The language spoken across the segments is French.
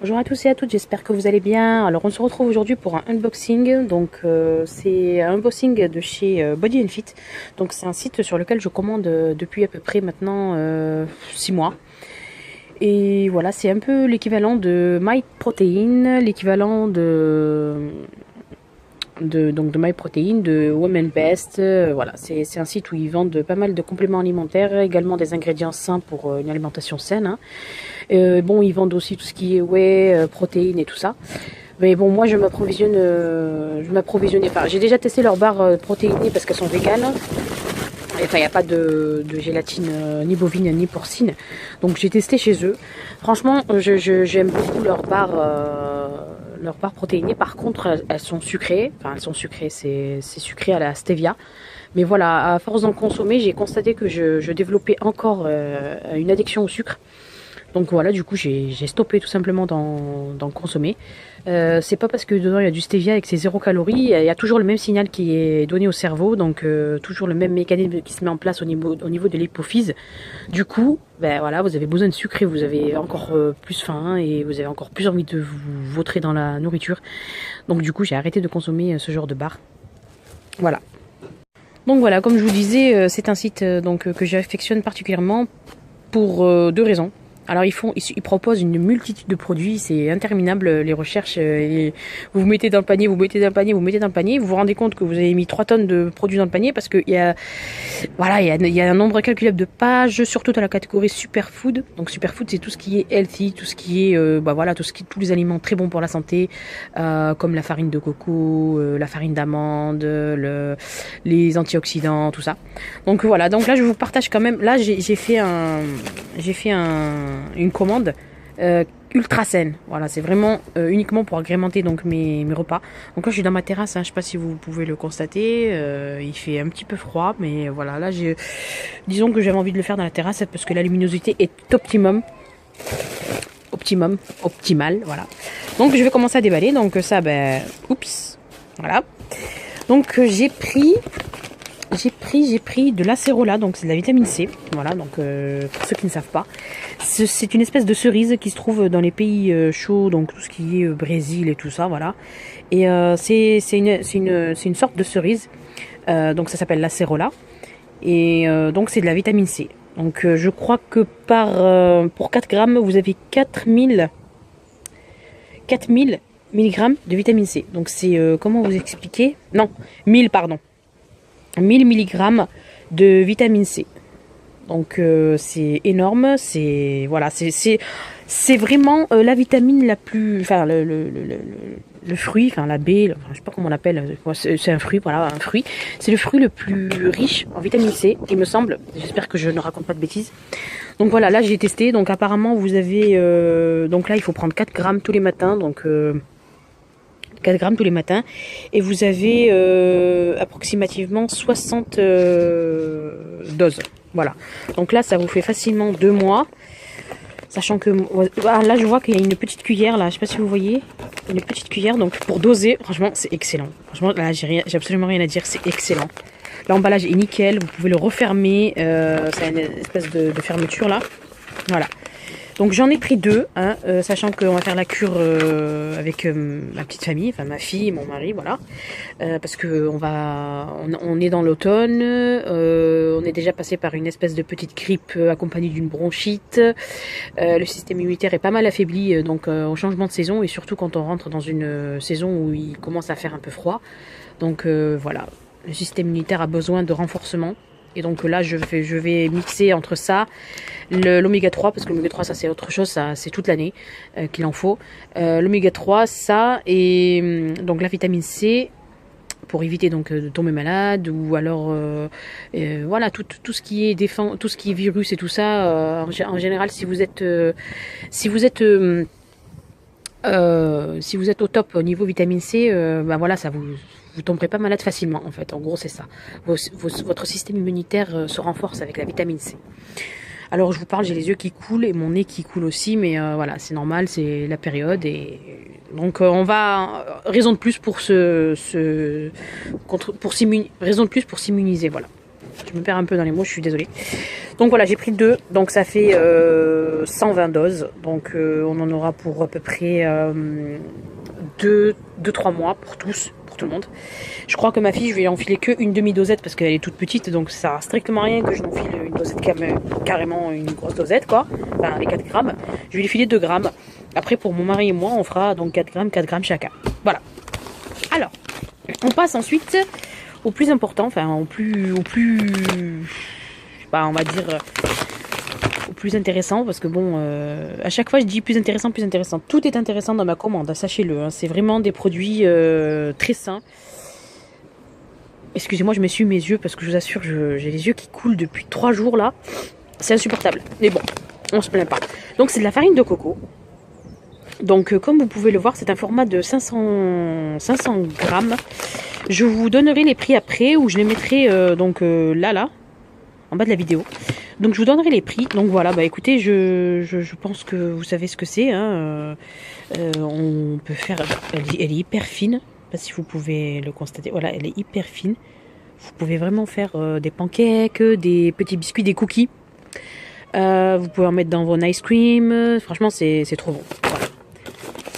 Bonjour à tous et à toutes, j'espère que vous allez bien. Alors on se retrouve aujourd'hui pour un unboxing. Donc c'est un unboxing de chez Body Fit. Donc c'est un site sur lequel je commande depuis à peu près maintenant 6 mois. Et voilà, c'est un peu l'équivalent de MyProtein, l'équivalent de MyProtein, de Women Best. Voilà, c'est un site où ils vendent pas mal de compléments alimentaires, également des ingrédients sains pour une alimentation saine. Hein. Bon, ils vendent aussi tout ce qui est whey, protéines et tout ça. Mais bon, moi je m'approvisionnais. Enfin, j'ai déjà testé leurs barres protéinées parce qu'elles sont véganes. Enfin, il n'y a pas de gélatine ni bovine ni porcine. Donc j'ai testé chez eux. Franchement, j'aime beaucoup leurs barres protéinées. Par contre, elles sont sucrées. Enfin, elles sont sucrées, c'est sucré à la stevia. Mais voilà, à force d'en consommer, j'ai constaté que je développais encore une addiction au sucre. Donc voilà, du coup, j'ai stoppé tout simplement d'en consommer. C'est pas parce que dedans il y a du stevia et que c'est 0 calories, il y a toujours le même signal qui est donné au cerveau, donc toujours le même mécanisme qui se met en place au niveau de l'hypophyse. Du coup, ben voilà, vous avez besoin de sucre et vous avez encore plus faim et vous avez encore plus envie de vous vautrer dans la nourriture. Donc du coup, j'ai arrêté de consommer ce genre de bar. Voilà. Donc voilà, comme je vous disais, c'est un site que j'affectionne particulièrement pour deux raisons. Alors ils proposent une multitude de produits, c'est interminable les recherches. Vous vous mettez dans le panier, vous mettez dans le panier, vous mettez dans le panier, vous vous rendez compte que vous avez mis 3 tonnes de produits dans le panier parce que il y a un nombre incalculable de pages, surtout dans la catégorie superfood. Donc superfood, c'est tout ce qui est healthy, tout ce qui est tous les aliments très bons pour la santé, comme la farine de coco, la farine d'amande, les antioxydants, tout ça. Donc voilà, donc là je vous partage quand même. Là j'ai fait une commande ultra saine. Voilà, c'est vraiment uniquement pour agrémenter donc mes repas. Donc là, je suis dans ma terrasse. Hein, je sais pas si vous pouvez le constater. Il fait un petit peu froid, mais voilà, là, disons que j'avais envie de le faire dans la terrasse parce que la luminosité est optimale. Voilà. Donc je vais commencer à déballer. Donc ça, oups, voilà. Donc j'ai pris de l'acérola, donc c'est de la vitamine C. Voilà, donc pour ceux qui ne savent pas, c'est une espèce de cerise qui se trouve dans les pays chauds, donc tout ce qui est Brésil et tout ça, voilà. Et c'est une sorte de cerise, donc ça s'appelle l'acérola. Et donc c'est de la vitamine C. Donc je crois que pour 4 grammes, vous avez 4000 milligrammes de vitamine C. Donc c'est, comment vous expliquer? Non, 1000, pardon. 1000 mg de vitamine C. Donc c'est énorme, c'est vraiment la vitamine la plus, enfin le fruit, enfin la baie, enfin, je sais pas comment on l'appelle, c'est un fruit, voilà, un fruit. C'est le fruit le plus riche en vitamine C, il me semble. J'espère que je ne raconte pas de bêtises. Donc voilà, là j'ai testé. Donc apparemment vous avez, donc là il faut prendre 4 grammes tous les matins, donc 4 grammes tous les matins, et vous avez approximativement 60 doses. Voilà. Donc là, ça vous fait facilement 2 mois. Sachant que là, je vois qu'il y a une petite cuillère, là, je sais pas si vous voyez, une petite cuillère. Donc pour doser, franchement, c'est excellent. Franchement, là, j'ai absolument rien à dire, c'est excellent. L'emballage est nickel, vous pouvez le refermer. C'est une espèce de fermeture là. Voilà. Donc j'en ai pris 2, hein, sachant qu'on va faire la cure avec ma petite famille, enfin ma fille, mon mari, voilà, parce que on est dans l'automne, on est déjà passé par une espèce de petite grippe accompagnée d'une bronchite, le système immunitaire est pas mal affaibli, donc au changement de saison et surtout quand on rentre dans une saison où il commence à faire un peu froid, donc voilà, le système immunitaire a besoin de renforcement. Et donc là, je vais mixer entre ça, l'oméga 3, parce que l'oméga 3, ça c'est autre chose, ça c'est toute l'année qu'il en faut. L'oméga 3, ça, et donc la vitamine C, pour éviter donc de tomber malade, ou alors voilà, tout ce qui est tout ce qui est virus et tout ça, en général, si vous êtes au top au niveau vitamine C, voilà, vous tomberez pas malade facilement en fait. En gros, c'est ça. Votre système immunitaire se renforce avec la vitamine C. Alors je vous parle, j'ai les yeux qui coulent et mon nez qui coule aussi, mais voilà, c'est normal, c'est la période et donc raison de plus pour s'immuniser, voilà. Je me perds un peu dans les mots, je suis désolée. Donc voilà, j'ai pris 2. Donc ça fait 120 doses. Donc on en aura pour à peu près 2-3 mois pour tous, pour tout le monde. Je crois que ma fille, je vais enfiler que une demi-dosette parce qu'elle est toute petite. Donc ça sert strictement à rien que je n'enfile une dosette carrément une grosse dosette, quoi. Enfin, les 4 grammes. Je vais lui filer 2 grammes. Après, pour mon mari et moi, on fera donc 4 grammes chacun. Voilà. Alors, on passe ensuite au plus important, enfin au plus, je sais pas, on va dire au plus intéressant, parce que bon, à chaque fois je dis plus intéressant, plus intéressant. Tout est intéressant dans ma commande, sachez-le. Hein, c'est vraiment des produits très sains. Excusez-moi, je m'essuie mes yeux parce que je vous assure, j'ai les yeux qui coulent depuis 3 jours là. C'est insupportable. Mais bon, on se plaint pas. Donc c'est de la farine de coco. Donc comme vous pouvez le voir, c'est un format de 500 grammes. Je vous donnerai les prix après, ou je les mettrai là, en bas de la vidéo. Donc je vous donnerai les prix. Donc voilà, bah écoutez, je pense que vous savez ce que c'est. Hein. On peut faire... Elle est hyper fine. Je sais pas si vous pouvez le constater. Voilà, elle est hyper fine. Vous pouvez vraiment faire des pancakes, des petits biscuits, des cookies. Vous pouvez en mettre dans vos ice cream. Franchement, c'est trop bon. Voilà.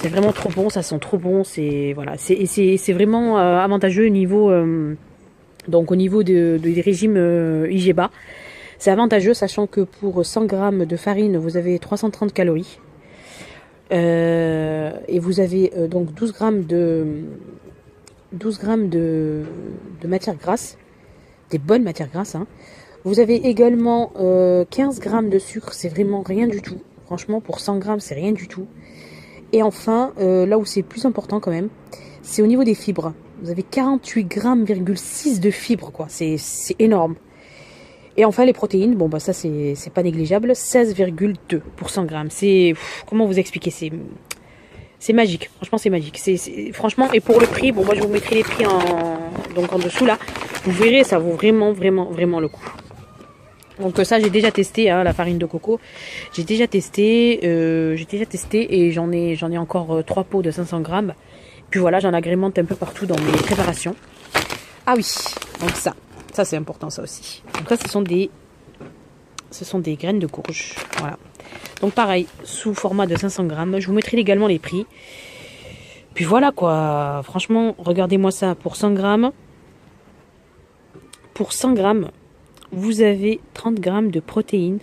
C'est vraiment trop bon, ça sent trop bon. C'est voilà, c'est vraiment avantageux au niveau donc au niveau des régimes IGBA. C'est avantageux, sachant que pour 100 grammes de farine, vous avez 330 calories. Et vous avez donc 12 grammes de matière grasse, des bonnes matières grasses. Hein. Vous avez également 15 grammes de sucre, c'est vraiment rien du tout. Franchement, pour 100 grammes, c'est rien du tout. Et enfin, là où c'est plus important quand même, c'est au niveau des fibres. Vous avez 48 grammes, 6 de fibres, quoi. C'est énorme. Et enfin, les protéines, bon, bah ça, c'est pas négligeable. 16,2 pour 100 grammes. C'est... Comment vous expliquer? C'est magique. Franchement, c'est magique. Franchement, et pour le prix, bon, moi, je vous mettrai les prix en dessous, là. Vous verrez, ça vaut vraiment, vraiment, vraiment le coup. Donc ça, j'ai déjà testé, hein, la farine de coco. J'ai déjà testé et j'en ai encore 3 pots de 500 grammes. Puis voilà, j'en agrémente un peu partout dans mes préparations. Ah oui, donc ça c'est important, ça aussi. Donc ça, ce sont des graines de courge. Voilà. Donc pareil, sous format de 500 grammes. Je vous mettrai également les prix. Puis voilà quoi. Franchement, regardez-moi ça. Pour 100 grammes, vous avez 30 grammes de protéines,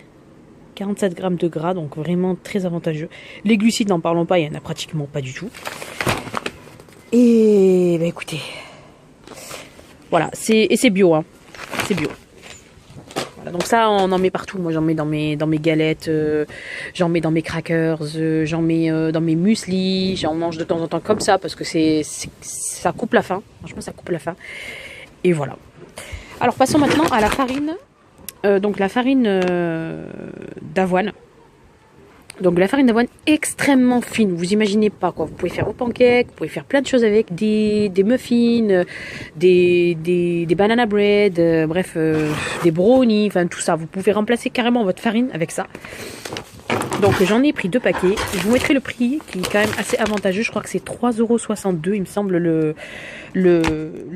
47 grammes de gras, donc vraiment très avantageux. Les glucides, n'en parlons pas, il n'y en a pratiquement pas du tout. Et bah écoutez, voilà, c'est bio, hein. C'est bio. Voilà, donc ça, on en met partout. Moi, j'en mets dans mes galettes, j'en mets dans mes crackers, j'en mets dans mes muesli, j'en mange de temps en temps comme ça parce que ça coupe la faim. Franchement, ça coupe la faim. Et voilà. Alors passons maintenant à la farine. Donc la farine d'avoine. Donc la farine d'avoine extrêmement fine. Vous imaginez pas quoi. Vous pouvez faire vos pancakes, vous pouvez faire plein de choses avec, des muffins, des banana bread, bref, des brownies, enfin tout ça. Vous pouvez remplacer carrément votre farine avec ça. Donc j'en ai pris 2 paquets. Je vous mettrai le prix qui est quand même assez avantageux. Je crois que c'est 3,62 €, il me semble, le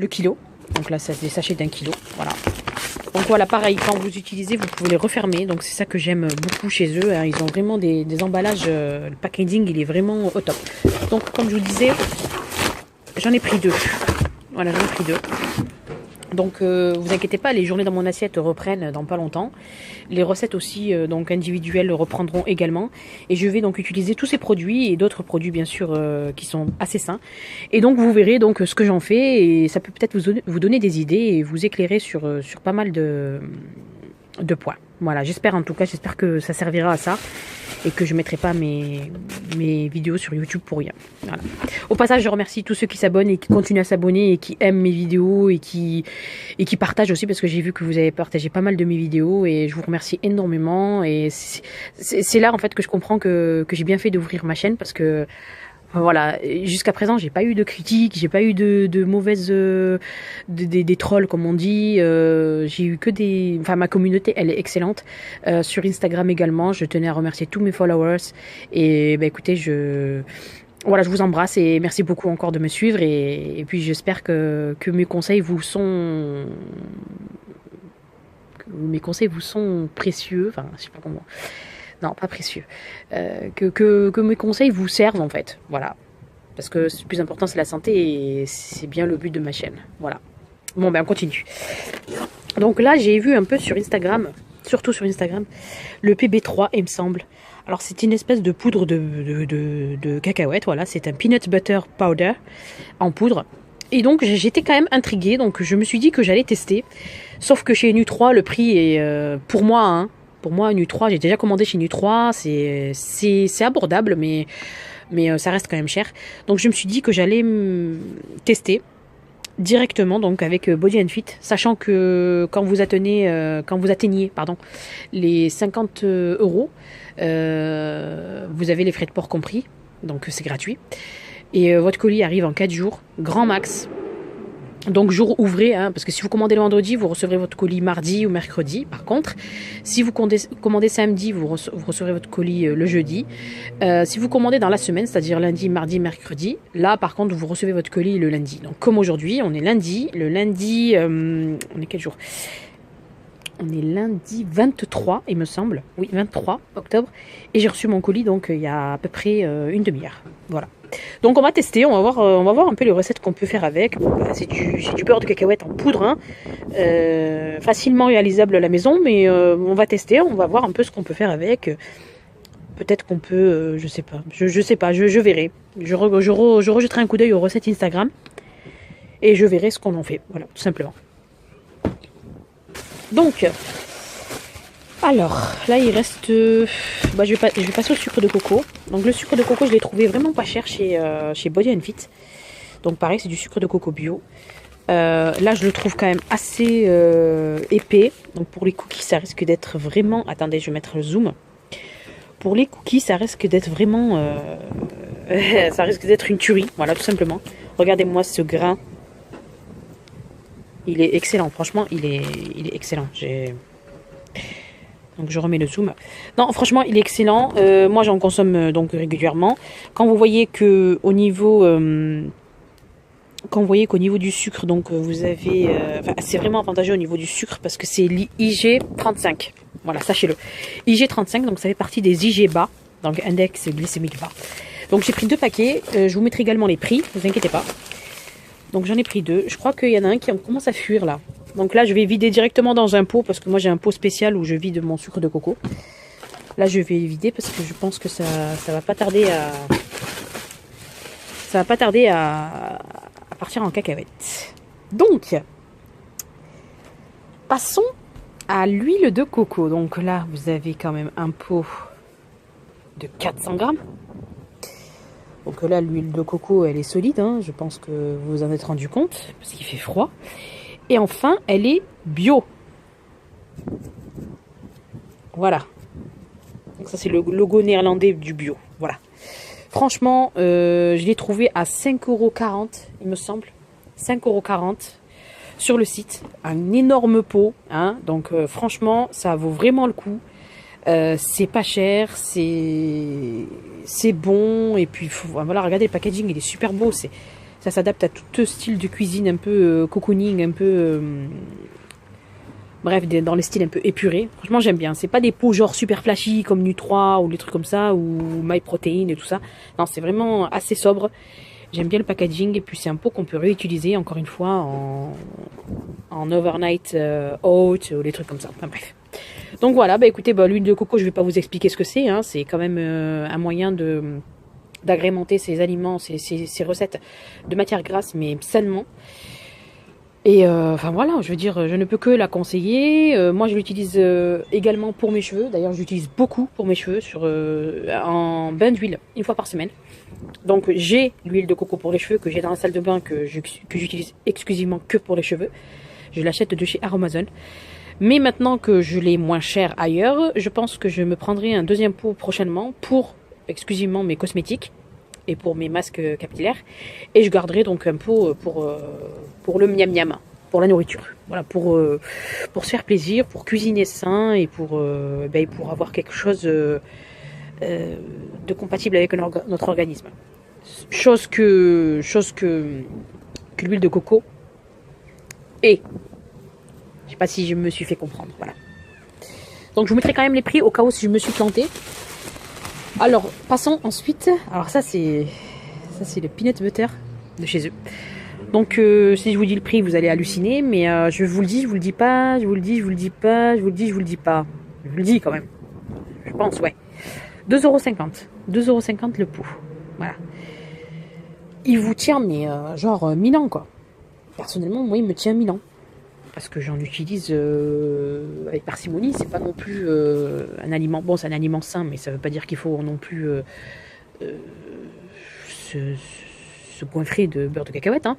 kilo. Donc là, c'est des sachets d'1 kilo. Voilà. Donc voilà, pareil, quand vous utilisez, vous pouvez les refermer. Donc c'est ça que j'aime beaucoup chez eux. Hein. Ils ont vraiment des emballages. Le packaging, il est vraiment au top. Donc comme je vous disais, j'en ai pris 2. Voilà, j'en ai pris 2. Donc vous inquiétez pas, les journées dans mon assiette reprennent dans pas longtemps. Les recettes aussi donc individuelles reprendront également. Et je vais donc utiliser tous ces produits et d'autres produits bien sûr qui sont assez sains. Et donc vous verrez donc ce que j'en fais et ça peut peut-être vous donner des idées et vous éclairer sur pas mal de points. Voilà, j'espère en tout cas, j'espère que ça servira à ça et que je ne mettrai pas mes vidéos sur YouTube pour rien. Voilà. Au passage, je remercie tous ceux qui s'abonnent et qui continuent à s'abonner et qui aiment mes vidéos et qui partagent aussi parce que j'ai vu que vous avez partagé pas mal de mes vidéos et je vous remercie énormément et c'est là en fait que je comprends que j'ai bien fait d'ouvrir ma chaîne parce que voilà, jusqu'à présent, j'ai pas eu de critiques, j'ai pas eu de mauvaises, des trolls comme on dit. J'ai eu que enfin ma communauté, elle est excellente. Sur Instagram également, je tenais à remercier tous mes followers. Et bah écoutez, voilà, je vous embrasse et merci beaucoup encore de me suivre et puis j'espère que mes conseils vous sont mes conseils vous sont précieux, enfin je sais pas comment, non pas précieux, que mes conseils vous servent en fait, voilà. Parce que le plus important c'est la santé et c'est bien le but de ma chaîne, voilà. Bon ben on continue. Donc là j'ai vu un peu sur Instagram, surtout sur Instagram, le PB3 il me semble. Alors c'est une espèce de poudre de cacahuètes, voilà, c'est un peanut butter powder en poudre. Et donc j'étais quand même intriguée, donc je me suis dit que j'allais tester. Sauf que chez Nu3 le prix est pour moi Nu3, j'ai déjà commandé chez Nu3, c'est abordable mais ça reste quand même cher. Donc je me suis dit que j'allais tester directement donc avec Body and Fit, sachant que quand vous atteignez les 50 euros, vous avez les frais de port compris, donc c'est gratuit. Et votre colis arrive en 4 jours, grand max. Donc jour ouvré, hein, parce que si vous commandez le vendredi, vous recevrez votre colis mardi ou mercredi. Par contre, si vous commandez samedi, vous recevrez votre colis le jeudi. Si vous commandez dans la semaine, c'est-à-dire lundi, mardi, mercredi, là par contre, vous recevez votre colis le lundi. Donc comme aujourd'hui, on est lundi. Le lundi, on est quel jour ? On est lundi 23, il me semble. Oui, 23 octobre. Et j'ai reçu mon colis donc il y a à peu près une demi-heure. Voilà. Donc on va tester, on va voir un peu les recettes qu'on peut faire avec. Bon, bah, c'est du beurre de cacahuète en poudre, hein. Facilement réalisable à la maison, mais on va tester, on va voir un peu ce qu'on peut faire avec. Peut-être qu'on peut, je sais pas, je verrai. Je rejetterai un coup d'œil aux recettes Instagram et je verrai ce qu'on en fait, voilà, tout simplement. Donc, alors, là il reste... je vais passer au sucre de coco. Donc le sucre de coco, je l'ai trouvé vraiment pas cher chez Body and Fit. Donc pareil, c'est du sucre de coco bio. Là, je le trouve quand même assez épais. Donc pour les cookies, ça risque d'être vraiment... Attendez, je vais mettre le zoom. Pour les cookies, ça risque d'être vraiment... ça risque d'être une tuerie, voilà, tout simplement. Regardez-moi ce grain. Il est excellent, franchement, il est excellent. Donc je remets le zoom. Non, franchement, il est excellent. Moi, j'en consomme donc régulièrement. Quand vous voyez que au niveau, qu'au niveau du sucre, donc vous avez, c'est vraiment avantageux au niveau du sucre parce que c'est l'IG35. Voilà, sachez-le. IG35, donc ça fait partie des IG bas, donc index glycémique bas. Donc j'ai pris 2 paquets. Je vous mettrai également les prix. Ne vous inquiétez pas. Donc j'en ai pris 2. Je crois qu'il y en a un qui commence à fuir là. Donc là je vais vider directement dans un pot parce que moi j'ai un pot spécial où je vide mon sucre de coco. Là je vais vider parce que je pense que ça va pas tarder à partir en cacahuète. Donc passons à l'huile de coco. Donc là vous avez quand même un pot de 400 grammes. Donc là, l'huile de coco, elle est solide, hein. Je pense que vous vous en êtes rendu compte, parce qu'il fait froid. Et enfin, elle est bio. Voilà. Donc ça, c'est le logo néerlandais du bio. Voilà. Franchement, je l'ai trouvé à 5,40 €, il me semble. 5,40 € sur le site. Un énorme pot, hein. Donc franchement, ça vaut vraiment le coup. C'est pas cher, c'est bon, et puis voilà, regardez le packaging, il est super beau, ça s'adapte à tout style de cuisine, un peu cocooning, un peu bref, dans les styles un peu épurés. Franchement j'aime bien, c'est pas des pots genre super flashy comme Nu3 ou des trucs comme ça, ou MyProtein et tout ça. Non, c'est vraiment assez sobre. J'aime bien le packaging, et puis c'est un pot qu'on peut réutiliser encore une fois en overnight oat ou des trucs comme ça. Enfin bref. Donc voilà, bah écoutez, l'huile de coco, je vais pas vous expliquer ce que c'est, hein. C'est quand même un moyen d'agrémenter ses aliments, ses recettes de matière grasse, mais sainement. Et enfin voilà, je veux dire, je ne peux que la conseiller. Moi, je l'utilise également pour mes cheveux. D'ailleurs, je l'utilise beaucoup pour mes cheveux en bain d'huile, une fois par semaine. Donc j'ai l'huile de coco pour les cheveux que j'ai dans la salle de bain, que j'utilise exclusivement que pour les cheveux. Je l'achète de chez Aromazone. Mais maintenant que je l'ai moins cher ailleurs, je pense que je me prendrai un deuxième pot prochainement pour exclusivement mes cosmétiques et pour mes masques capillaires. Et je garderai donc un pot pour le miam miam, pour la nourriture. Voilà, pour se faire plaisir, pour cuisiner sain et pour avoir quelque chose de compatible avec notre organisme. Chose que l'huile de coco est. Je sais pas si je me suis fait comprendre, voilà. Donc je vous mettrai quand même les prix au cas où si je me suis plantée. Alors, passons ensuite. Alors ça c'est le peanut butter de chez eux. Donc si je vous dis le prix, vous allez halluciner, mais je vous le dis, je vous le dis pas, je vous le dis, je vous le dis pas, je vous le dis, je vous le dis pas. Je vous le dis quand même. Je pense, ouais. 2,50 €. 2,50 € le pot. Voilà. Il vous tient, mais genre 1000 ans, quoi. Personnellement, moi, il me tient 1000 ans. Parce que j'en utilise avec parcimonie. C'est pas non plus un aliment... Bon, c'est un aliment sain, mais ça veut pas dire qu'il faut non plus se goinfrer de beurre de cacahuète. Hein.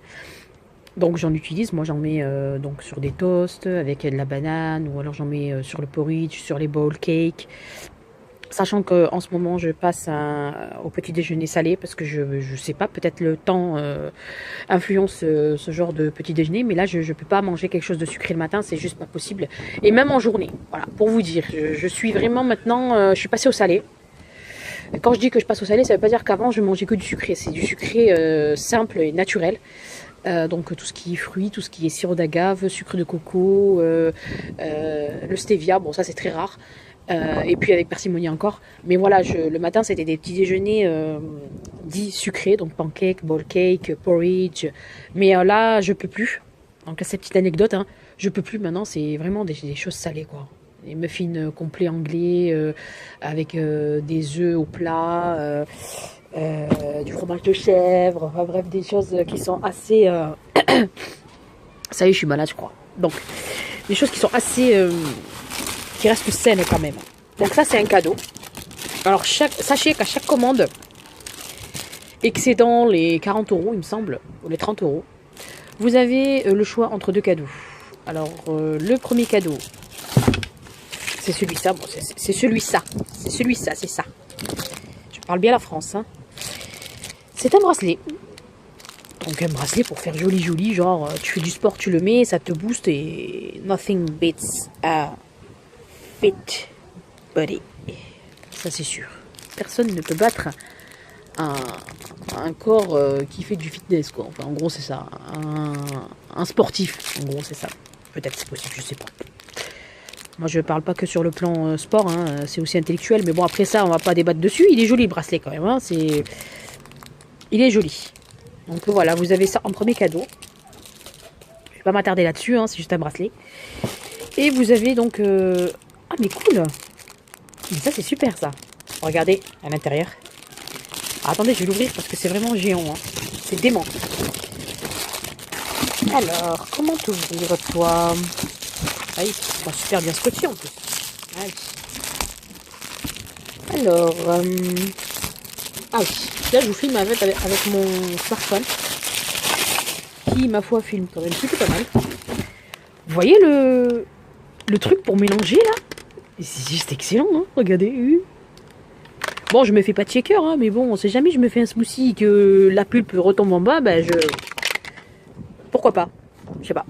Donc j'en utilise. Moi, j'en mets donc sur des toasts avec de la banane. Ou alors j'en mets sur le porridge, sur les bowl cakes. Sachant qu'en ce moment, je passe au petit déjeuner salé parce que je sais pas, peut-être le temps influence ce genre de petit déjeuner. Mais là, je peux pas manger quelque chose de sucré le matin, c'est juste pas possible. Et même en journée, voilà, pour vous dire, je suis vraiment maintenant, je suis passée au salé. Et quand je dis que je passe au salé, ça veut pas dire qu'avant, je mangeais que du sucré. C'est du sucré simple et naturel. Donc tout ce qui est fruits, tout ce qui est sirop d'agave, sucre de coco, le stevia, bon ça c'est très rare. Et puis avec parcimonie encore. Mais voilà, le matin, c'était des petits déjeuners dits sucrés, donc pancakes, bowl cake, porridge. Mais là, je peux plus. Donc, cette petite anecdote, hein, je peux plus maintenant, c'est vraiment des choses salées, quoi. Des muffins complets anglais, avec des œufs au plat, du fromage de chèvre, enfin bref, des choses qui sont assez... Ça y est, je suis malade, je crois. Donc, des choses qui sont assez... qui reste saine quand même. Donc ça c'est un cadeau. Alors sachez qu'à chaque commande excédant les 40 €, il me semble, ou les 30 €, vous avez le choix entre deux cadeaux. Alors le premier cadeau, c'est celui-là. Bon, c'est celui-là. C'est celui-là, c'est ça. Je parle bien la France. Hein. C'est un bracelet. Donc un bracelet pour faire joli, genre tu fais du sport, tu le mets, ça te booste et nothing beats a fit body. Ça c'est sûr. Personne ne peut battre un corps qui fait du fitness, quoi. Enfin, en gros, c'est ça. Un sportif, en gros, c'est ça. Peut-être c'est possible, je sais pas. Moi, je parle pas que sur le plan sport, hein, c'est aussi intellectuel. Mais bon, après ça, on va pas débattre dessus. Il est joli, le bracelet, quand même. Hein, il est joli. Donc voilà, vous avez ça en premier cadeau. Je vais pas m'attarder là-dessus, hein, c'est juste un bracelet. Et vous avez donc... Ah, mais cool! Mais ça, c'est super, ça. Regardez, à l'intérieur. Ah, attendez, je vais l'ouvrir parce que c'est vraiment géant. Hein. C'est dément. Alors, comment t'ouvrir, toi? Ah oui, c'est super bien scotché, en plus. Allez. Alors, ah oui. Là, je vous filme avec mon smartphone. Qui, ma foi, filme quand même plutôt pas mal. Vous voyez le truc pour mélanger, là? C'est juste excellent, hein. Regardez. Bon, je me fais pas de shaker, hein, mais bon, on sait jamais, je me fais un smoothie et que la pulpe retombe en bas, ben pourquoi pas? Je sais pas.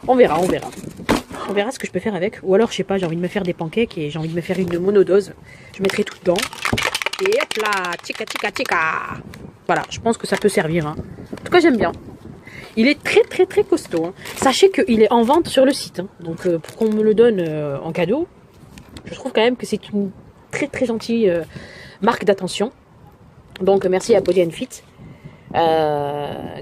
On verra. On verra ce que je peux faire avec. Ou alors, je sais pas, j'ai envie de me faire des pancakes et j'ai envie de me faire une monodose. Je mettrai tout dedans. Et hop là, tika. Voilà, je pense que ça peut servir. Hein. En tout cas, j'aime bien. Il est très costaud. Hein. Sachez qu'il est en vente sur le site. Hein. Donc, pour qu'on me le donne en cadeau, je trouve quand même que c'est une très gentille marque d'attention. Donc, merci à Body and Fit.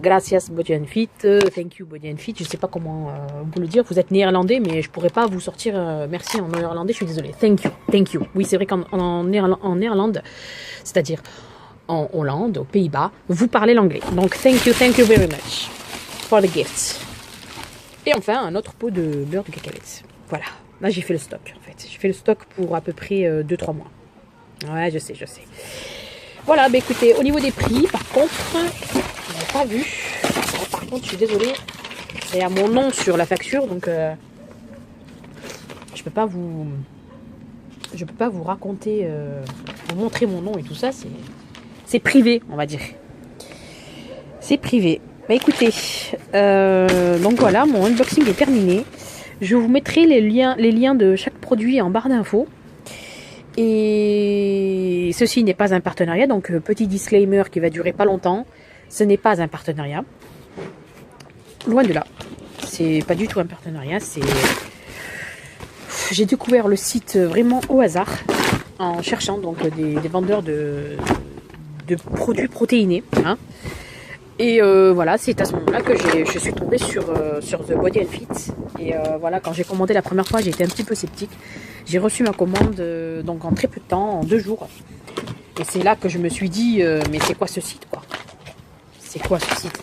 Gracias Body and Fit. Thank you Body and Fit. Je sais pas comment vous le dire. Vous êtes néerlandais, mais je pourrais pas vous sortir merci en néerlandais. Je suis désolée. Thank you. Oui, c'est vrai qu'en Néerlande, c'est-à-dire en Hollande, aux Pays-Bas, vous parlez l'anglais. Donc, thank you very much for the gifts. Et enfin, un autre pot de beurre de cacahuètes. Voilà. Là, j'ai fait le stock, en fait. J'ai fait le stock pour à peu près 2-3 mois. Ouais, je sais. Voilà, bah écoutez, au niveau des prix, par contre, je n'ai pas vu. Par contre, je suis désolée. Il y a mon nom sur la facture, donc je peux pas vous raconter, vous montrer mon nom et tout ça. C'est privé, on va dire. C'est privé. Bah écoutez, donc voilà, mon unboxing est terminé. Je vous mettrai les liens de chaque produit en barre d'infos. Et ceci n'est pas un partenariat, donc petit disclaimer qui va durer pas longtemps. Ce n'est pas un partenariat. Loin de là. c'est pas du tout un partenariat, j'ai découvert le site vraiment au hasard en cherchant donc des vendeurs de produits protéinés, hein. Et voilà, c'est à ce moment-là que je suis tombée sur The Body and Fit. Et voilà, quand j'ai commandé la première fois, j'ai été un petit peu sceptique. J'ai reçu ma commande donc en très peu de temps, en 2 jours. Et c'est là que je me suis dit, mais c'est quoi ce site, quoi? C'est quoi ce site?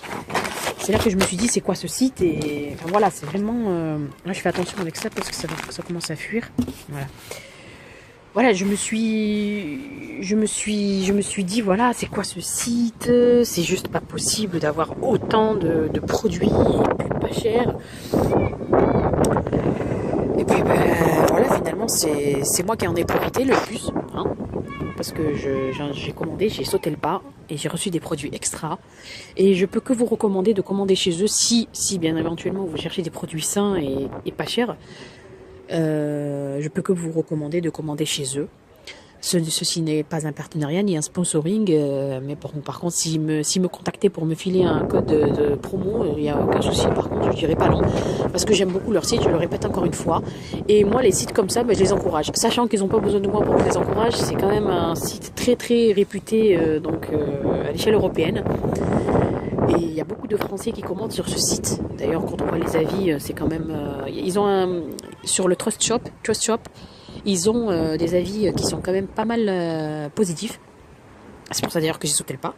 C'est là que je me suis dit, c'est quoi ce site? Et enfin, voilà, c'est vraiment... là, je fais attention avec ça parce que ça commence à fuir. Voilà. Voilà, je me suis dit, voilà, c'est quoi ce site? C'est juste pas possible d'avoir autant de produits et puis pas cher. Et puis, ben, voilà, finalement, c'est moi qui en ai profité le plus, hein, parce que j'ai commandé, j'ai sauté le pas et j'ai reçu des produits extra. Et je peux que vous recommander de commander chez eux si bien éventuellement vous cherchez des produits sains et pas chers. Je peux que vous recommander de commander chez eux. Ceci n'est pas un partenariat ni un sponsoring, mais par contre, s'ils me contactaient pour me filer un code de promo, il n'y a aucun souci. Par contre, je dirais pas non, parce que j'aime beaucoup leur site, je le répète encore une fois. Et moi, les sites comme ça, ben, je les encourage. Sachant qu'ils n'ont pas besoin de moi pour que je les encourage, c'est quand même un site très très réputé à l'échelle européenne. Et il y a beaucoup de Français qui commandent sur ce site. D'ailleurs, quand on voit les avis, c'est quand même... ils ont sur le Trust Shop, ils ont des avis qui sont quand même pas mal positifs. C'est pour ça d'ailleurs que j'ai sauté le pas.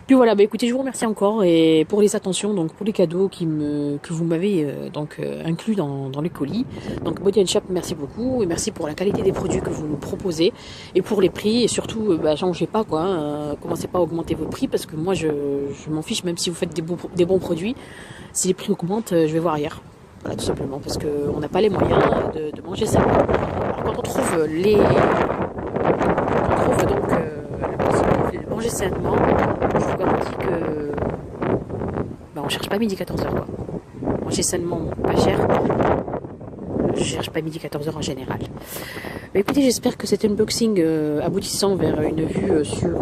Puis voilà, bah écoutez, je vous remercie encore et pour les attentions, donc pour les cadeaux que vous m'avez inclus dans les colis. Donc Body & Shop, merci beaucoup et merci pour la qualité des produits que vous nous proposez et pour les prix et surtout, changez pas quoi, commencez pas à augmenter vos prix parce que moi je m'en fiche même si vous faites des bons produits. Si les prix augmentent, je vais voir ailleurs. Voilà, tout simplement parce qu'on n'a pas les moyens de manger ça. Alors quand on trouve donc la possibilité de manger sainement, je vous garantis que on cherche pas midi 14h quoi. Manger sainement, pas cher. Je cherche pas midi 14h en général. Mais écoutez, j'espère que cet unboxing aboutissant vers une vue sur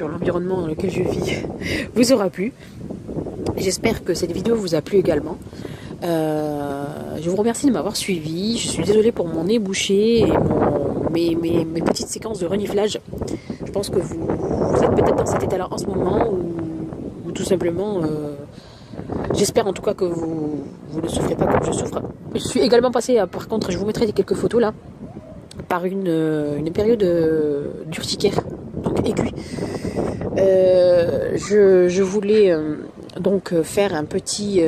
l'environnement dans lequel je vis vous aura plu. J'espère que cette vidéo vous a plu également. Je vous remercie de m'avoir suivi. Je suis désolée pour mon nez bouché et mes petites séquences de reniflage. Je pense que vous êtes peut-être dans cet état-là en ce moment ou tout simplement... j'espère en tout cas que vous ne souffrez pas comme je souffre. Je suis également passée, par contre, je vous mettrai quelques photos là, par une période d'urticaire, donc aiguë. Je voulais donc faire un petit...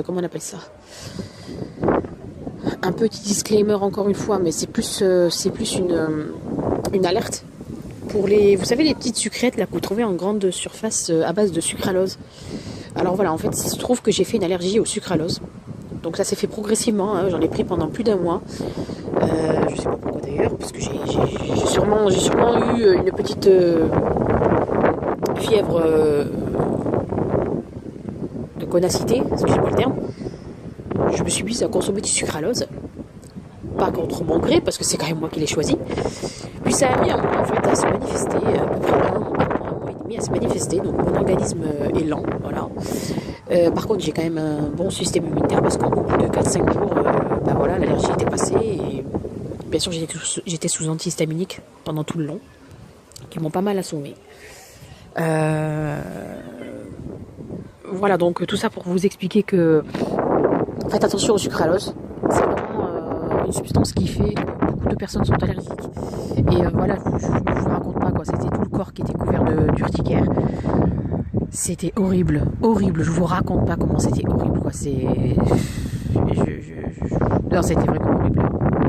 comment on appelle ça? Un petit disclaimer encore une fois, mais c'est plus une alerte pour vous savez les petites sucrètes là que vous trouvez en grande surface à base de sucralose. Alors voilà, en fait, il se trouve que j'ai fait une allergie au sucralose. Donc ça s'est fait progressivement, hein, j'en ai pris pendant plus d'un mois. Je sais pas pourquoi d'ailleurs, parce que j'ai sûrement eu une petite fièvre de conacité, excusez-moi le terme. Je me suis mise à consommer du sucralose, pas contre mon gré, parce que c'est quand même moi qui l'ai choisi. Puis ça a mis un mois en fait à se manifester, à peu près un mois et demi à se manifester, donc mon organisme est lent, voilà. Par contre j'ai quand même un bon système immunitaire parce qu'au bout de 4-5 jours, voilà, l'allergie était passée et bien sûr j'étais sous antihistaminique pendant tout le long, qui m'ont pas mal assommé. Voilà, donc tout ça pour vous expliquer que faites attention au sucralose. C'est vraiment une substance qui fait que beaucoup de personnes sont allergiques. Et voilà, je ne vous raconte pas quoi, c'était tout le corps qui était couvert d'urticaire. C'était horrible, horrible. Je vous raconte pas comment c'était horrible quoi. Non, c'était vraiment horrible.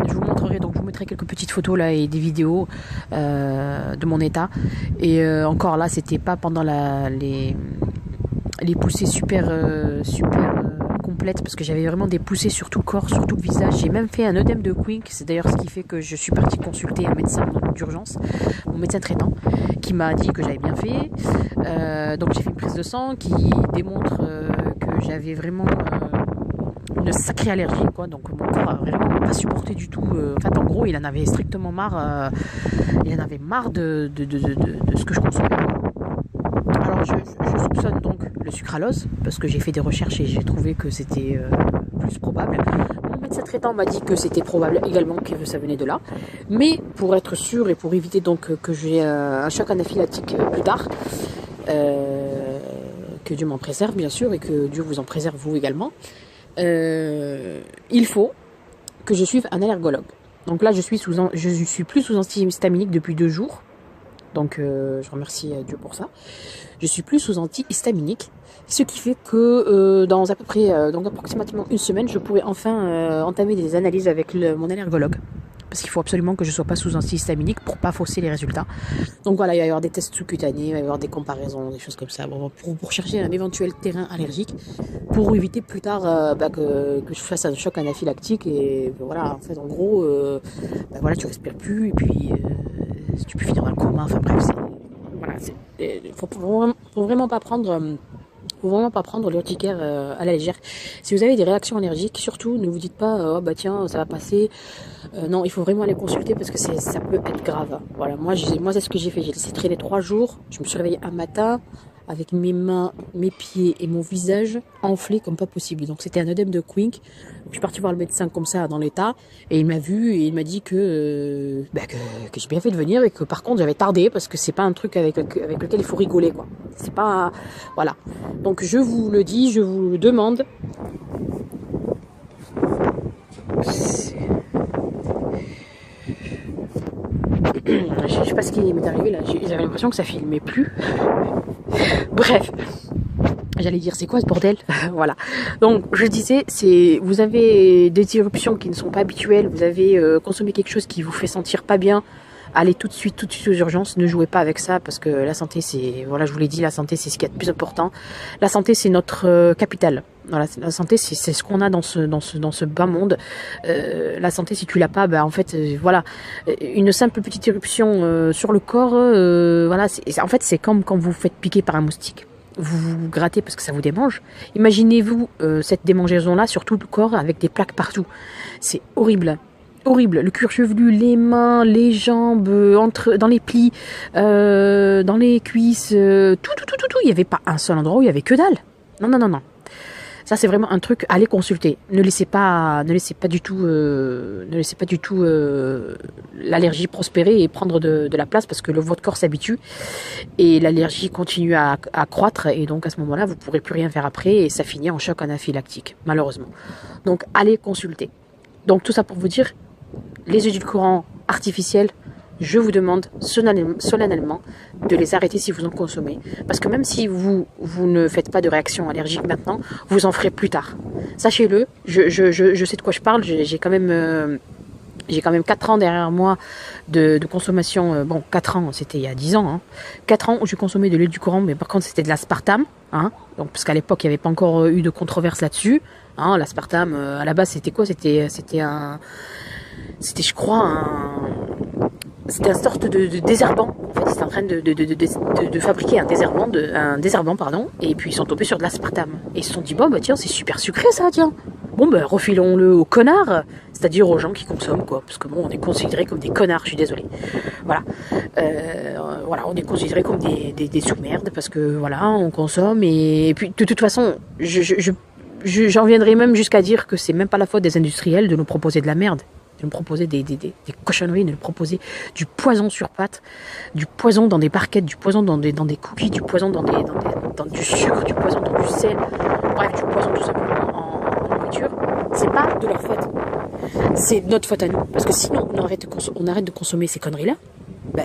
Je vous montrerai, donc je vous mettrai quelques petites photos là et des vidéos de mon état. Et encore là, c'était pas pendant les poussées super complètes parce que j'avais vraiment des poussées sur tout le corps, sur tout le visage. J'ai même fait un œdème de Quick, c'est d'ailleurs ce qui fait que je suis partie consulter un médecin d'urgence, mon médecin traitant, qui m'a dit que j'avais bien fait. Donc j'ai fait une prise de sang qui démontre que j'avais vraiment une sacrée allergie quoi. Donc mon corps a vraiment pas supporté du tout. En fait, en gros, il en avait strictement marre. Il en avait marre de ce que je consommais. Alors je soupçonne donc le sucralose, parce que j'ai fait des recherches et j'ai trouvé que c'était plus probable. Mon médecin traitant m'a dit que c'était probable également que ça venait de là. Mais pour être sûr et pour éviter donc que j'ai un choc anaphylactique plus tard, que Dieu m'en préserve bien sûr et que Dieu vous en préserve vous également, il faut que je suive un allergologue. Donc là je suis plus sous antihistaminique depuis 2 jours. Donc je remercie Dieu pour ça. Je suis plus sous antihistaminique, ce qui fait que dans à peu près, donc approximativement 1 semaine, je pourrai enfin entamer des analyses avec mon allergologue. Parce qu'il faut absolument que je ne sois pas sous antihistaminique pour pas fausser les résultats. Donc voilà, il va y avoir des tests sous-cutanés, il va y avoir des comparaisons, des choses comme ça, pour chercher un éventuel terrain allergique, pour éviter plus tard que je fasse un choc anaphylactique et voilà, en fait en gros, voilà, tu respires plus et puis tu peux finir dans le coma, enfin bref, faut vraiment pas prendre... faut vraiment pas prendre l'urticaire à la légère. Si vous avez des réactions allergiques, surtout ne vous dites pas oh bah tiens ça va passer. Non, il faut vraiment aller consulter parce que ça peut être grave. Voilà, moi c'est ce que j'ai fait. J'ai laissé traîner 3 jours. Je me suis réveillée un matin avec mes mains, mes pieds et mon visage enflés comme pas possible. Donc c'était un œdème de Quink. Je suis partie voir le médecin comme ça dans l'état et il m'a vu et il m'a dit que j'ai bien fait de venir et que par contre j'avais tardé parce que c'est pas un truc avec lequel il faut rigoler quoi. C'est pas voilà. Donc je vous le dis, je vous le demande. Je sais pas ce qui m'est arrivé là. J'avais l'impression que ça filmait plus. Bref. J'allais dire, c'est quoi ce bordel? Voilà. Donc, je disais, vous avez des éruptions qui ne sont pas habituelles, vous avez consommé quelque chose qui vous fait sentir pas bien, allez tout de suite aux urgences, ne jouez pas avec ça, parce que la santé, voilà, je vous l'ai dit, la santé, c'est ce qu'il y a de plus important. La santé, c'est notre capital. Voilà, la santé, c'est ce qu'on a dans ce bas monde. La santé, si tu l'as pas, en fait, voilà, une simple petite éruption sur le corps, voilà, en fait, c'est comme quand vous vous faites piquer par un moustique. Vous vous grattez parce que ça vous démange. Imaginez-vous cette démangeaison-là sur tout le corps avec des plaques partout. C'est horrible. Horrible. Le cuir chevelu, les mains, les jambes, dans les plis, dans les cuisses, tout. Il n'y avait pas un seul endroit où il n'y avait que dalle. Non. Ça c'est vraiment un truc, allez consulter. Ne laissez pas du tout l'allergie prospérer et prendre de la place parce que votre corps s'habitue et l'allergie continue à croître et donc à ce moment-là vous pourrez plus rien faire après et ça finit en choc anaphylactique malheureusement. Donc allez consulter. Donc tout ça pour vous dire, les édulcorants artificiels, je vous demande solennellement de les arrêter si vous en consommez. Parce que même si vous ne faites pas de réaction allergique maintenant, vous en ferez plus tard. Sachez-le, je sais de quoi je parle, j'ai quand même 4 ans derrière moi de consommation. Bon, 4 ans, c'était il y a 10 ans. 4 ans où je consommais de l'édulcorant, mais par contre c'était de l'aspartame. Donc, parce qu'à l'époque, il n'y avait pas encore eu de controverse là-dessus. L'aspartame, à la base, c'était quoi? C'était je crois, c'était une sorte de désherbant. En fait, ils étaient en train de fabriquer un désherbant, pardon. Et puis, ils sont tombés sur de l'aspartame. Et ils se sont dit, bon, tiens, c'est super sucré, ça, tiens. Bon, refilons-le aux connards. C'est-à-dire aux gens qui consomment, quoi. Parce que bon, on est considérés comme des connards, je suis désolée. Voilà. On est considérés comme des sous-merdes parce que, voilà, on consomme. Et puis, de toute façon, j'en viendrai même jusqu'à dire que c'est même pas la faute des industriels de nous proposer de la merde. De nous proposer des cochonneries, de nous proposer du poison sur pâte, du poison dans des barquettes, du poison dans des cookies, du poison dans du sucre, du poison dans du sel, bref, du poison tout simplement en nourriture. C'est pas de leur faute. C'est notre faute à nous. Parce que sinon, on arrête de consommer ces conneries-là,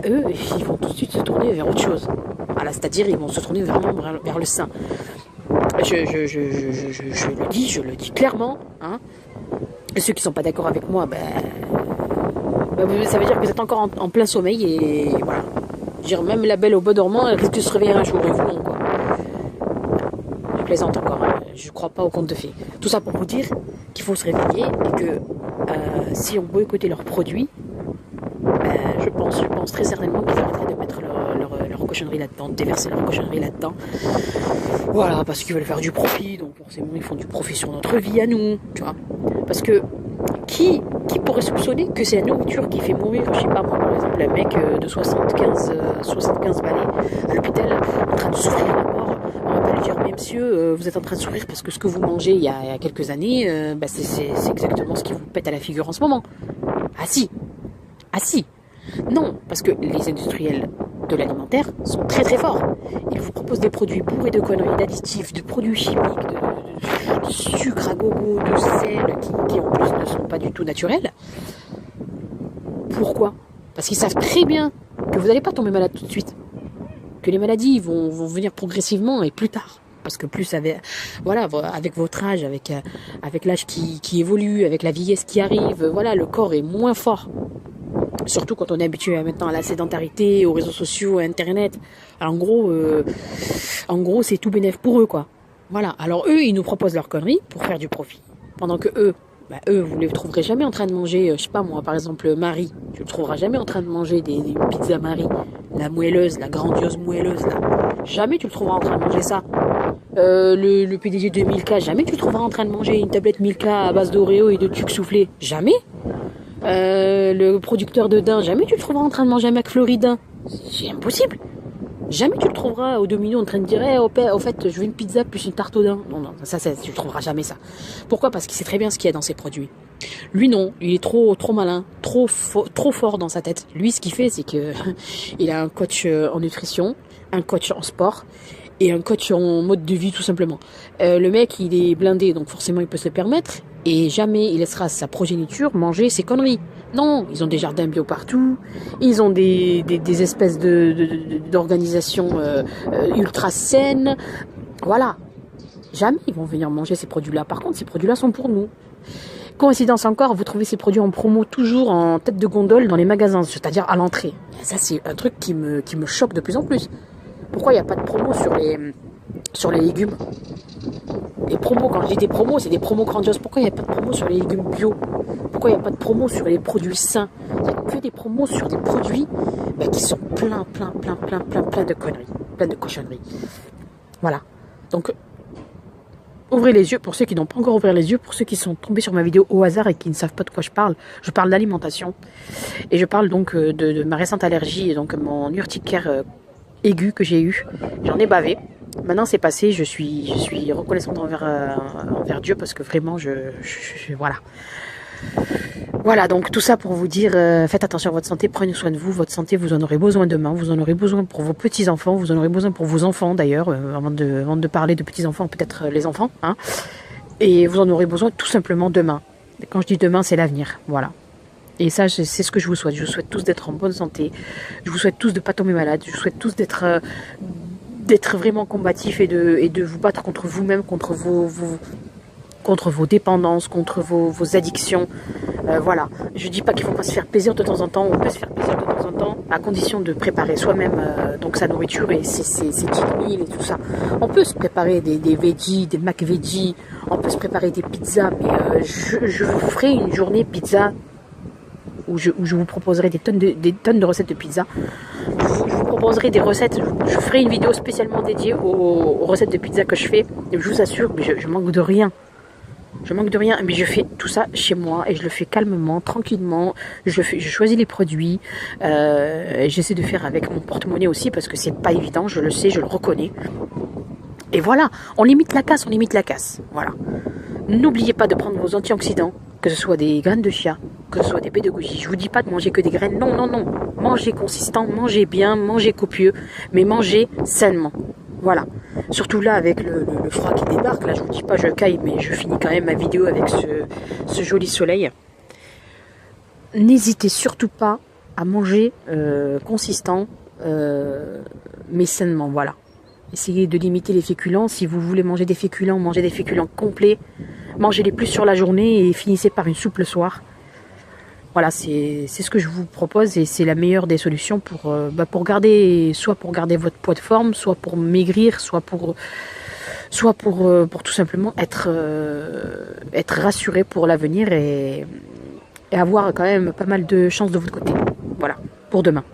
eux, ils vont tout de suite se tourner vers autre chose. Voilà, c'est-à-dire, ils vont se tourner vraiment vers le sain. Je le dis clairement, Et ceux qui sont pas d'accord avec moi, ça veut dire que vous êtes encore en plein sommeil et voilà. Je veux dire, même la belle au bois dormant, elle risque de se réveiller un jour et vous non, quoi. Je plaisante encore, je crois pas au conte de fées. Tout ça pour vous dire qu'il faut se réveiller et que si on boycottait leurs produits, je pense très certainement qu'ils arrêteraient de mettre leur cochonnerie là-dedans, de déverser leur cochonnerie là-dedans. Voilà, parce qu'ils veulent faire du profit, donc forcément ils font du profit sur notre vie à nous, tu vois. Parce que qui pourrait soupçonner que c'est la nourriture qui fait mourir, je sais pas moi, par exemple, un mec de 75 balais à l'hôpital en train de souffrir la mort lui dire, mais monsieur, vous êtes en train de sourire parce que ce que vous mangez il y a quelques années, c'est exactement ce qui vous pète à la figure en ce moment. Ah si, ah si. Non, parce que les industriels de l'alimentaire sont très très forts. Ils vous proposent des produits bourrés de conneries, d'additifs, de produits chimiques, de sucre à gogo, de sel, qui en plus ne sont pas du tout naturels. Pourquoi? Parce qu'ils savent très bien que vous n'allez pas tomber malade tout de suite. Que les maladies vont venir progressivement et plus tard. Parce que plus avec votre âge, avec l'âge qui évolue, avec la vieillesse qui arrive, voilà, le corps est moins fort. Surtout quand on est habitué maintenant à la sédentarité, aux réseaux sociaux, à Internet. Alors, en gros, c'est tout bénef pour eux, quoi. Voilà. Alors eux, ils nous proposent leurs conneries pour faire du profit. Pendant que eux, vous les trouverez jamais en train de manger, je sais pas moi, par exemple Marie. Tu le trouveras jamais en train de manger des pizzas Marie, la moelleuse, la grandiose moelleuse là. Jamais tu le trouveras en train de manger ça. Le PDG de Milka, jamais tu le trouveras en train de manger une tablette Milka à base d'Oreo et de tuc soufflé. Jamais. Le producteur de dinde, jamais tu le trouveras en train de manger un McFlurry daim. C'est impossible. Jamais tu le trouveras au Domino en train de dire au fait, je veux une pizza plus une tarte au daim. Non, ça, tu le trouveras jamais ça. Pourquoi? Parce qu'il sait très bien ce qu'il y a dans ses produits. Lui non, il est trop malin, trop fort dans sa tête. Lui, ce qu'il fait, c'est que il a un coach en nutrition, un coach en sport et un coach en mode de vie tout simplement. Le mec, il est blindé, donc forcément il peut se le permettre. Et jamais il laissera sa progéniture manger ses conneries. Non, ils ont des jardins bio partout, ils ont des espèces d'organisations ultra saines. Voilà. Jamais ils vont venir manger ces produits-là. Par contre, ces produits-là sont pour nous. Coïncidence encore, vous trouvez ces produits en promo toujours en tête de gondole dans les magasins, c'est-à-dire à l'entrée. Et ça, c'est un truc qui me choque de plus en plus. Pourquoi il n'y a pas de promo sur les légumes? Les promos, quand je dis des promos, c'est des promos grandioses. Pourquoi il n'y a pas de promo sur les légumes bio? Pourquoi il n'y a pas de promo sur les produits sains? Il n'y a que des promos sur des produits qui sont plein de conneries, plein de cochonneries. Voilà. Donc, ouvrez les yeux pour ceux qui n'ont pas encore ouvert les yeux, pour ceux qui sont tombés sur ma vidéo au hasard et qui ne savent pas de quoi je parle. Je parle d'alimentation et je parle donc de ma récente allergie et donc mon urticaire aiguë que j'ai eu. J'en ai bavé. Maintenant c'est passé, je suis reconnaissante envers Dieu parce que vraiment voilà. Voilà, donc tout ça pour vous dire, faites attention à votre santé, prenez soin de vous, votre santé vous en aurez besoin demain, vous en aurez besoin pour vos petits-enfants, vous en aurez besoin pour vos enfants d'ailleurs, avant de parler de petits-enfants, peut-être les enfants, hein, et vous en aurez besoin tout simplement demain. Quand je dis demain, c'est l'avenir, voilà. Et ça, c'est ce que je vous souhaite. Je vous souhaite tous d'être en bonne santé, je vous souhaite tous de ne pas tomber malade, je vous souhaite tous d'être vraiment combatifs et de vous battre contre vous-même, contre vos dépendances, contre vos addictions. Voilà. Je dis pas qu'il faut pas se faire plaisir de temps en temps. On peut se faire plaisir de temps en temps, à condition de préparer soi-même donc sa nourriture et ses cheat meals et tout ça. On peut se préparer des veggies, des mac veggies. On peut se préparer des pizzas. Mais je vous ferai une journée pizza où je vous proposerai des tonnes de recettes de pizza. Je vous proposerai des recettes. Je ferai une vidéo spécialement dédiée aux recettes de pizza que je fais. Et je vous assure, je manque de rien. Je manque de rien, mais je fais tout ça chez moi et je le fais calmement, tranquillement. Je choisis les produits. J'essaie de faire avec mon porte-monnaie aussi parce que c'est pas évident. Je le sais, je le reconnais. Et voilà, on limite la casse. Voilà. N'oubliez pas de prendre vos antioxydants, que ce soit des graines de chia, que ce soit des baies de goji. Je vous dis pas de manger que des graines. Non. Mangez consistant, mangez bien, mangez copieux, mais mangez sainement. Voilà. Surtout là, avec le froid qui débarque, là, je vous dis pas, je caille, mais je finis quand même ma vidéo avec ce joli soleil. N'hésitez surtout pas à manger consistant, mais sainement, voilà. Essayez de limiter les féculents. Si vous voulez manger des féculents, mangez des féculents complets. Mangez-les plus sur la journée et finissez par une soupe le soir. Voilà, c'est ce que je vous propose et c'est la meilleure des solutions pour garder, soit pour garder votre poids de forme, soit pour maigrir, soit pour tout simplement être rassuré pour l'avenir et avoir quand même pas mal de chances de votre côté. Voilà, pour demain.